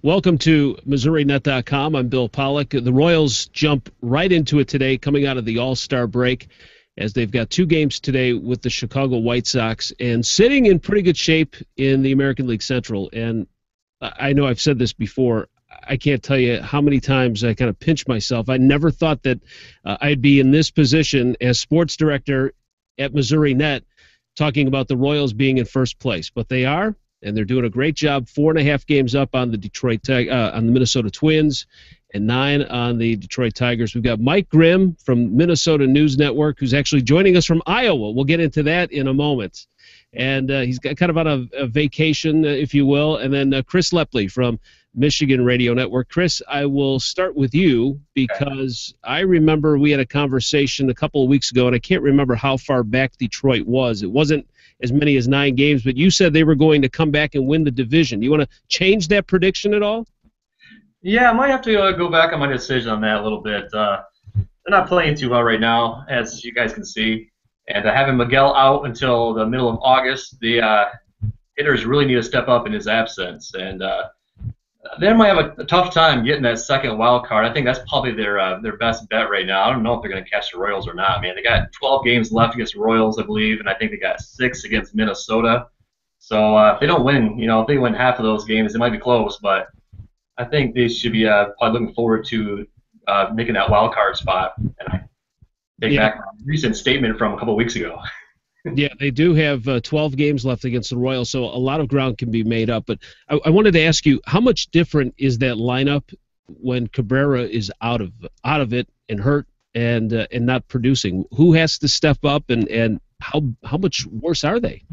Welcome to MissouriNet.com. I'm Bill Pollack. The Royals jump right into it today, coming out of the All-Star break, as they've got two games today with the Chicago White Sox and sitting in pretty good shape in the American League Central. And I know I've said this before. I can't tell you how many times I kind of pinch myself. I never thought that I'd be in this position as sports director at Missouri Net talking about the Royals being in first place. But they are, and they're doing a great job. 4.5 games up on the on the Minnesota Twins, and 9 on the Detroit Tigers. We've got Mike Grimm from Minnesota News Network, who's actually joining us from Iowa. We'll get into that in a moment. And he's got kind of on a vacation, if you will. And then Chris Lepley from Michigan Radio Network. Chris, I will start with you because I remember we had a conversation a couple of weeks ago, and I can't remember how far back Detroit was. It wasn't as many as 9 games, but you said they were going to come back and win the division. You want to change that prediction at all? Yeah, I might have to go back on my decision on that a little bit. They're not playing too well right now, as you guys can see. And having Miguel out until the middle of August, the hitters really need to step up in his absence. And they might have a tough time getting that second wild card. I think that's probably their best bet right now. I don't know if they're going to catch the Royals or not, man. They got 12 games left against the Royals, I believe, and I think they got 6 against Minnesota. So if they don't win, if they win half of those games, it might be close. But I think they should be probably looking forward to making that wild card spot. And I take back my recent statement from a couple of weeks ago. Yeah, they do have 12 games left against the Royals, so a lot of ground can be made up. But I wanted to ask you, how much different is that lineup when Cabrera is out of it and hurt and not producing? Who has to step up, and how much worse are they?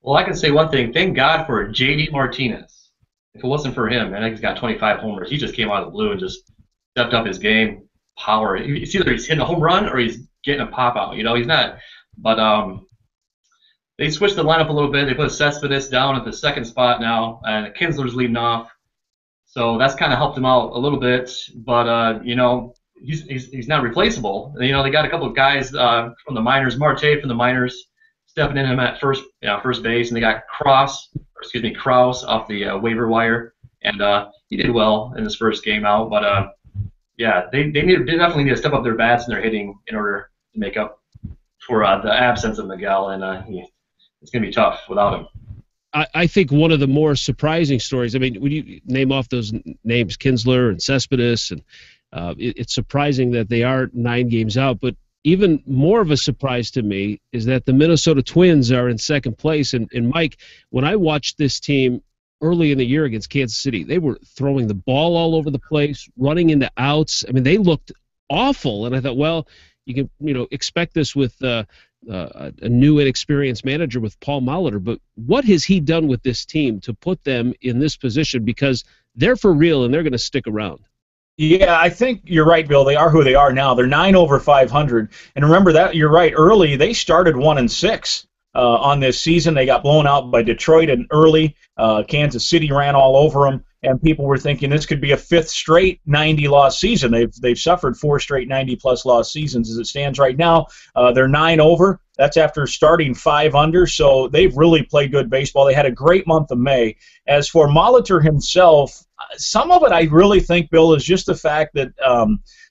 Well, I can say one thing. Thank God for J.D. Martinez. If it wasn't for him, I think he's got 25 homers. He just came out of the blue and just stepped up his game. Power. It's either he's hitting a home run or he's getting a pop out. He's not. But they switched the lineup a little bit. They put Cespedes down at the second spot now, and Kinsler's leading off. So that's kind of helped him out a little bit. But he's not replaceable. They got a couple of guys from the minors, Marte from the minors, stepping in him at first base, and they got Kraus off the waiver wire, and he did well in his first game out. But they definitely need to step up their bats and their hitting in order to make up for the absence of Miguel, and it's going to be tough without him. I think one of the more surprising stories, when you name off those names, Kinsler and Cespedes, and it's surprising that they are 9 games out, but even more of a surprise to me is that the Minnesota Twins are in second place. And Mike, when I watched this team early in the year against Kansas City, they were throwing the ball all over the place, running into outs. They looked awful, and I thought, well, you can expect this with a new inexperienced manager with Paul Molitor, but what has he done with this team to put them in this position? Because they're for real and they're going to stick around. Yeah, I think you're right, Bill. They are who they are now. They're 9 over 500, and remember that you're right. Early, they started 1-6 on this season. They got blown out by Detroit and early. Kansas City ran all over them. And people were thinking this could be a 5th straight 90-loss season. They've suffered 4 straight 90-plus loss seasons as it stands right now. They're 9 over. That's after starting 5 under. So they've really played good baseball. They had a great month of May. As for Molitor himself, some of it I really think, Bill, is just the fact that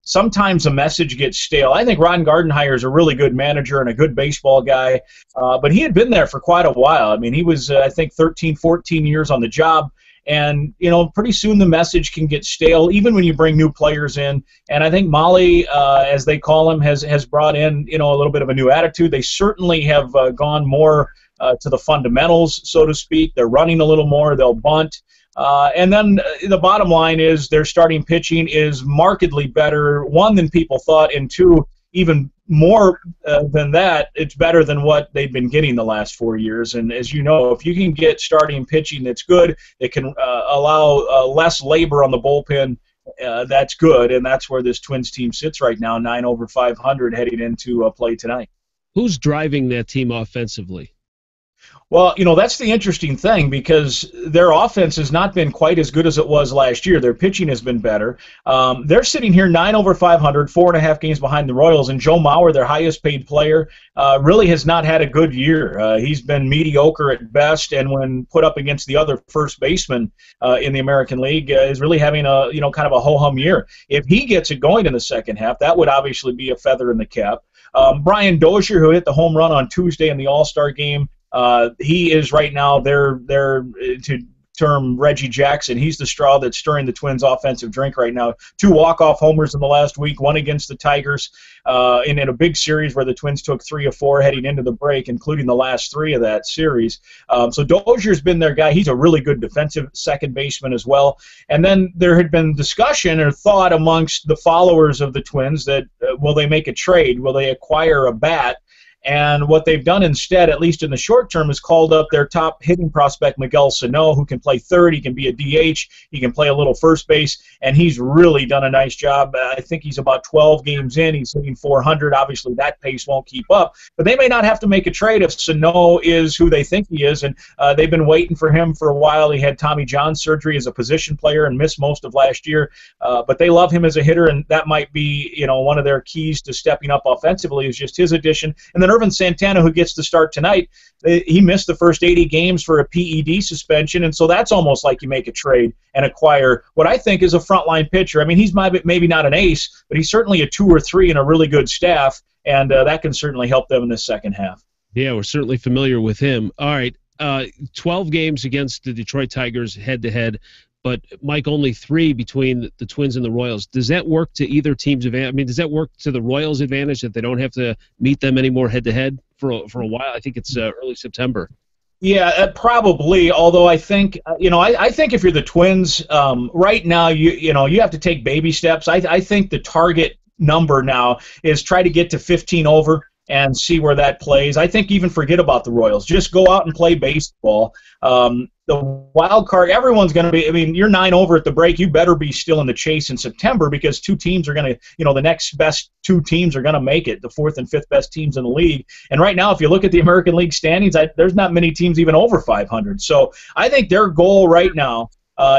sometimes a message gets stale. I think Ron Gardenhire is a really good manager and a good baseball guy, but he had been there for quite a while. He was, I think, 13, 14 years on the job. And, pretty soon the message can get stale, even when you bring new players in. And I think Molly, as they call him, has brought in, a little bit of a new attitude. They certainly have gone more to the fundamentals, so to speak. They're running a little more. They'll bunt. And then the bottom line is their starting pitching is markedly better, 1, than people thought, and 2, even more than that, it's better than what they've been getting the last 4 years. And as you know, if you can get starting pitching that's good, it can allow less labor on the bullpen. That's good, and that's where this Twins team sits right now, 9 over 500 heading into play tonight. Who's driving that team offensively? Well, that's the interesting thing because their offense has not been quite as good as it was last year. Their pitching has been better. They're sitting here 9 over 500, 4.5 games behind the Royals, and Joe Mauer, their highest paid player, really has not had a good year. He's been mediocre at best, and when put up against the other first baseman in the American League, is really having a kind of a ho-hum year. If he gets it going in the second half, that would obviously be a feather in the cap. Brian Dozier, who hit the home run on Tuesday in the All-Star game, he is right now their to term Reggie Jackson. He's the straw that's stirring the Twins' offensive drink right now. 2 walk-off homers in the last week, one against the Tigers, in a big series where the Twins took 3 of 4 heading into the break, including the last 3 of that series. So Dozier's been their guy. He's a really good defensive second baseman as well. And then there had been discussion or thought amongst the followers of the Twins that will they make a trade? Will they acquire a bat? And what they've done instead, at least in the short term, is called up their top hitting prospect, Miguel Sano, who can play third. He can be a DH. He can play a little first base, and he's really done a nice job. I think he's about 12 games in. He's hitting 400. Obviously, that pace won't keep up. But they may not have to make a trade if Sano is who they think he is, and they've been waiting for him for a while. He had Tommy John surgery as a position player and missed most of last year. But they love him as a hitter, and that might be one of their keys to stepping up offensively is just his addition. And then Irvin Santana, who gets to start tonight, he missed the first 80 games for a PED suspension, and so that's almost like you make a trade and acquire what I think is a frontline pitcher. I mean, he's maybe not an ace, but he's certainly a 2 or 3 in a really good staff, and that can certainly help them in the second half. Yeah, we're certainly familiar with him. All right, 12 games against the Detroit Tigers head-to-head. But, Mike, only 3 between the Twins and the Royals. Does that work to either team's advantage? I mean, does that work to the Royals' advantage that they don't have to meet them anymore head-to-head for a while? I think it's early September. Yeah, probably. Although I think, I think if you're the Twins, right now, you have to take baby steps. I think the target number now is try to get to 15 over and see where that plays. I think even forget about the Royals. Just go out and play baseball. The wild card, everyone's going to be, I mean, you're 9 over at the break. You better be still in the chase in September because 2 teams are going to, the next best 2 teams are going to make it, the 4th and 5th best teams in the league. And right now, if you look at the American League standings, there's not many teams even over 500. So I think their goal right now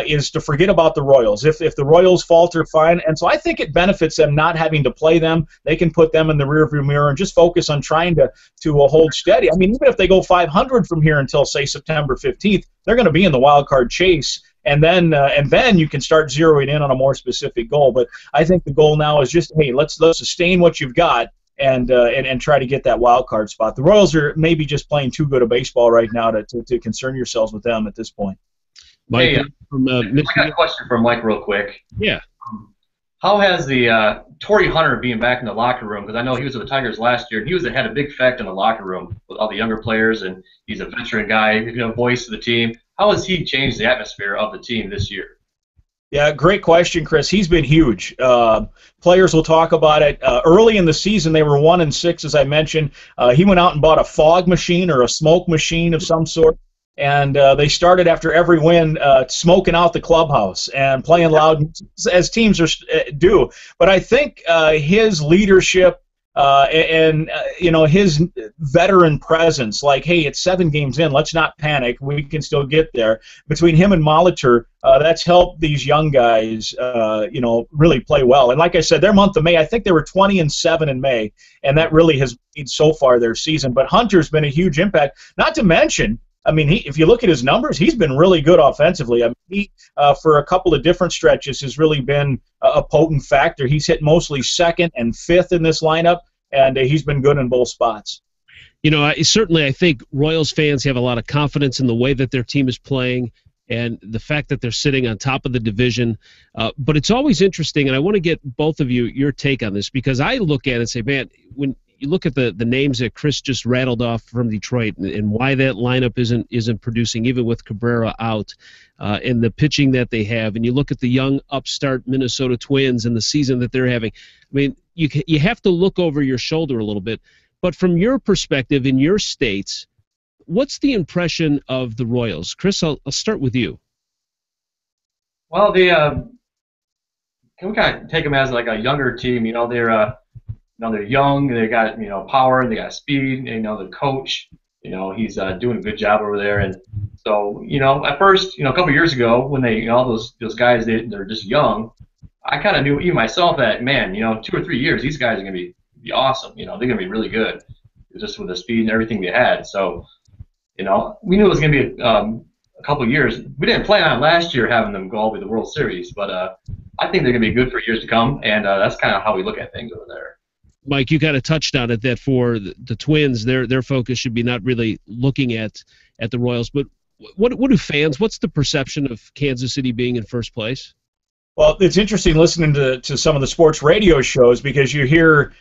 is to forget about the Royals. If the Royals falter, fine. And so I think it benefits them not having to play them. They can put them in the rearview mirror and just focus on trying to hold steady. I mean, even if they go 500 from here until, say, September 15th, they're going to be in the wild card chase. And then you can start zeroing in on a more specific goal. But I think the goal now is just, hey, let's sustain what you've got and try to get that wild card spot. The Royals are maybe just playing too good a baseball right now to concern yourselves with them at this point. Mike, hey, from I got a question for Mike real quick. Yeah. How has the Torrey Hunter being back in the locker room, because I know he was with the Tigers last year, and he had a big effect in the locker room with all the younger players, and he's a veteran guy, voice of the team. How has he changed the atmosphere of the team this year? Yeah, great question, Chris. He's been huge. Players will talk about it. Early in the season, they were 1-6, as I mentioned. He went out and bought a fog machine or a smoke machine of some sort. And they started after every win smoking out the clubhouse and playing loud as teams do. But I think his leadership and his veteran presence, like, hey, it's 7 games in, let's not panic, we can still get there. Between him and Molitor, that's helped these young guys, really play well. And like I said, their month of May, I think they were 20-7 in May, and that really has made so far their season. But Hunter's been a huge impact. Not to mention, I mean, if you look at his numbers, he's been really good offensively. I mean, he, for a couple of different stretches, has really been a potent factor. He's hit mostly 2nd and 5th in this lineup, and he's been good in both spots. I think Royals fans have a lot of confidence in the way that their team is playing and the fact that they're sitting on top of the division. But it's always interesting, and I want to get both of you your take on this, because I look at it and say, man, when you look at the names that Chris just rattled off from Detroit and why that lineup isn't producing, even with Cabrera out, and the pitching that they have, and you look at the young upstart Minnesota Twins and the season that they're having, I mean, you have to look over your shoulder a little bit. But from your perspective in your states, what's the impression of the Royals? Chris, I'll start with you. Well, we kind of take them as like a younger team. They're young, they got power, they got speed, the coach. He's doing a good job over there. And so, at first, a couple years ago when all those guys, they're just young, I kind of knew even myself that, man, 2 or 3 years, these guys are going to be awesome. They're going to be really good just with the speed and everything they had. So, we knew it was going to be a couple of years. We didn't plan on last year having them go all the way to the World Series, but I think they're going to be good for years to come, and that's kind of how we look at things over there. Mike, you kind of touched on it that for the Twins, their focus should be not really looking at the Royals, but what do fans? What's the perception of Kansas City being in first place? Well, it's interesting listening to some of the sports radio shows because you hear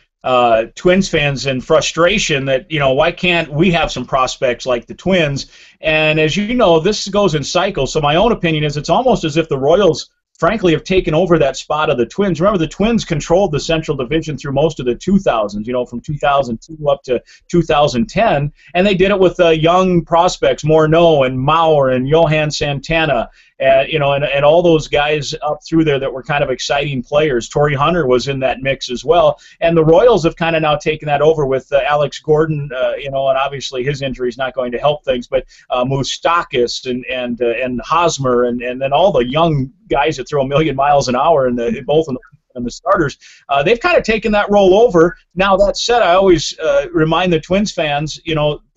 Twins fans in frustration that, why can't we have some prospects like the Twins? And as you know, this goes in cycles. So my own opinion is it's almost as if the Royals, frankly, have taken over that spot of the Twins. Remember, the Twins controlled the Central Division through most of the 2000s, from 2002 up to 2010, and they did it with young prospects, Morneau and Mauer and Johan Santana, and all those guys up through there that were kind of exciting players. Torrey Hunter was in that mix as well, and the Royals have kind of now taken that over with Alex Gordon, and obviously his injury is not going to help things, but Moustakas and Hosmer and then all the young guys that throw a million miles an hour both in the starters, they've kind of taken that role over. Now, that said, I always remind the Twins fans,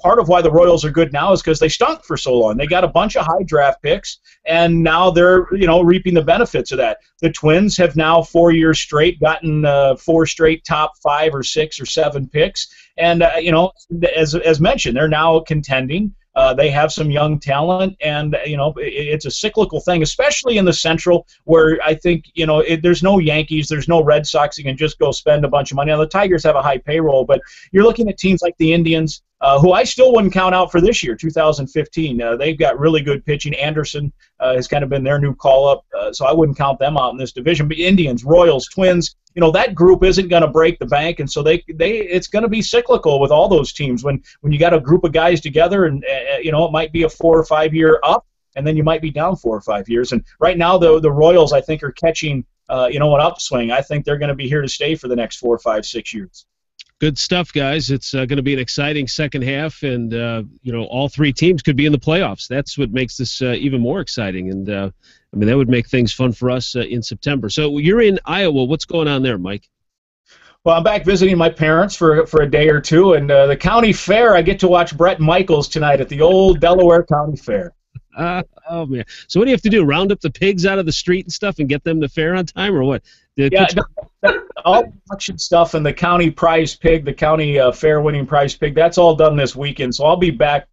part of why the Royals are good now is because they stunk for so long. They got a bunch of high draft picks, and now they're, reaping the benefits of that. The Twins have now 4 years straight gotten 4 straight top 5 or 6 or 7 picks, and, as mentioned, they're now contending. They have some young talent, and it's a cyclical thing, especially in the Central, where I think there's no Yankees, there's no Red Sox. You can just go spend a bunch of money. Now the Tigers have a high payroll, but you're looking at teams like the Indians, who I still wouldn't count out for this year, 2015. They've got really good pitching. Anderson has kind of been their new call-up, so I wouldn't count them out in this division. But Indians, Royals, Twins, that group isn't going to break the bank, and so it's going to be cyclical with all those teams. When you got a group of guys together, and it might be a 4 or 5 year up, and then you might be down 4 or 5 years. And right now, the Royals, I think, are catching an upswing. I think they're going to be here to stay for the next 4, 5, 6 years. Good stuff, guys. It's going to be an exciting second half, and all 3 teams could be in the playoffs. That's what makes this even more exciting, and that would make things fun for us in September. So you're in Iowa. What's going on there, Mike? Well, I'm back visiting my parents for a day or two, and the county fair. I get to watch Bret Michaels tonight at the old Delaware County Fair. Oh man! So what do you have to do? Round up the pigs out of the street and stuff, and get them to fair on time, or what? All the auction stuff and the county prize pig, the county fair winning prize pig. That's all done this weekend. So I'll be back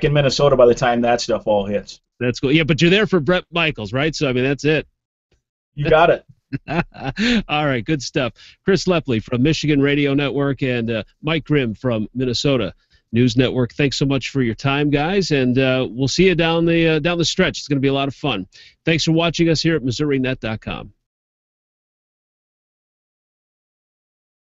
in Minnesota by the time that stuff all hits. That's cool. Yeah, but you're there for Bret Michaels, right? So that's it. You got it. All right, good stuff. Chris Lepley from Michigan Radio Network and Mike Grimm from Minnesota News Network. Thanks so much for your time, guys, and we'll see you down the stretch. It's going to be a lot of fun. Thanks for watching us here at MissouriNet.com.